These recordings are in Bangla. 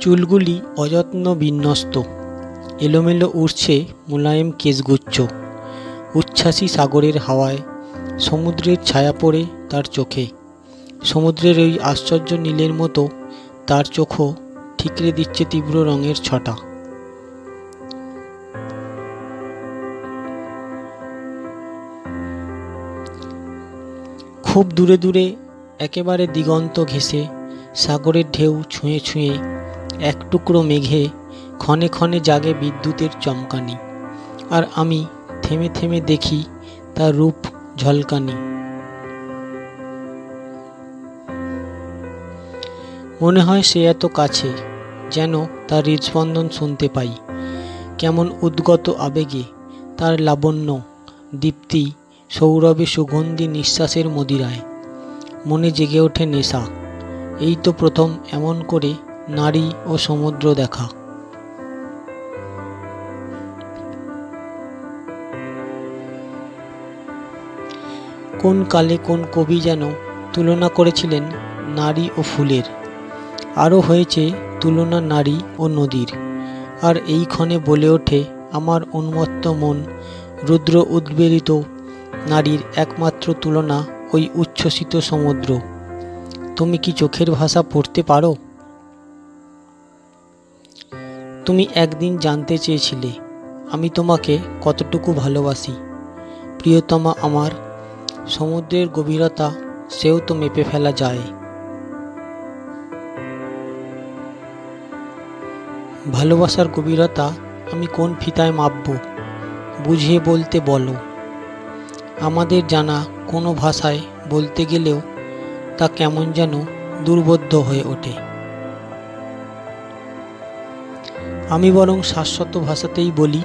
চুলগুলি অযত্ন বিন্যস্ত, এলোমেলো উড়ছে মোলায়েম কেশগুচ্ছ। উচ্ছ্বাসী সাগরের হাওয়ায় সমুদ্রের ছায়া পড়ে তার চোখে। সমুদ্রের ওই আশ্চর্য নীলের মতো তার চোখও ঠিকরে দিচ্ছে তীব্র রঙের ছটা। খুব দূরে দূরে একেবারে দিগন্ত ঘেঁষে সাগরের ঢেউ ছুঁয়ে ছুঁয়ে এক টুকরো মেঘে ক্ষণে ক্ষণে জাগে বিদ্যুতের চমকানি, আর আমি থেমে থেমে দেখি তার রূপ ঝলকানি। মনে হয় সে এত কাছে, যেন তার হৃদস্পন্দন শুনতে পাই। কেমন উদ্গত আবেগে তার লাবণ্য, দীপ্তি, সৌরভে সুগন্ধি নিঃশ্বাসের মদিরায় মনে জেগে ওঠে নেশা। এই তো প্রথম এমন করে নারী ও সমুদ্র দেখা। কোন কালে কোন কবি যেন তুলনা করেছিলেন নারী ও ফুলের, আরও হয়েছে তুলনা নারী ও নদীর। আর এই ক্ষণে বলে ওঠে আমার উন্মত্ত মন, রুদ্র উদ্বেলিত নারীর একমাত্র তুলনা ওই উচ্ছ্বসিত সমুদ্র। তুমি কি চোখের ভাষা পড়তে পারো? তুমি একদিন জানতে চেয়েছিলে আমি তোমাকে কতটুকু ভালোবাসি। প্রিয়তমা আমার, সমুদ্রের গভীরতা সেও তো মেপে ফেলা যায়। ভালোবাসার গভীরতা আমি কোন ফিতায় মাপব, বুঝিয়ে বলতে বলো। আমাদের জানা কোনো ভাষায় বলতে গেলেও তা কেমন যেন দুর্বোধ্য হয়ে ওঠে। আমি বরং শাশ্বত ভাষাতেই বলি।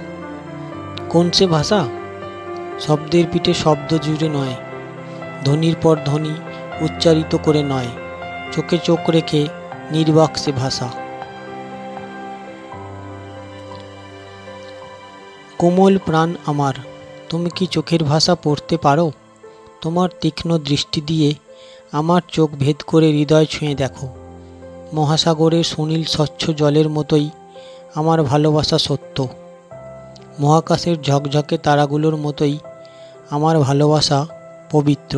কোন সে ভাষা? শব্দের পিঠে শব্দ জুড়ে নয়, ধ্বনির পর ধ্বনি উচ্চারিত করে নয়, চোখে চোখ রেখে নির্বাক সে ভাষা। কোমল প্রাণ আমার, তুমি কি চোখের ভাষা পড়তে পারো? তোমার তীক্ষ্ণ দৃষ্টি দিয়ে আমার চোখ ভেদ করে হৃদয় ছুঁয়ে দেখো। মহাসাগরের সুনীল স্বচ্ছ জলের মতোই আমার ভালোবাসা সত্য। মহাকাশের ঝকঝকে তারাগুলোর মতোই আমার ভালোবাসা পবিত্র।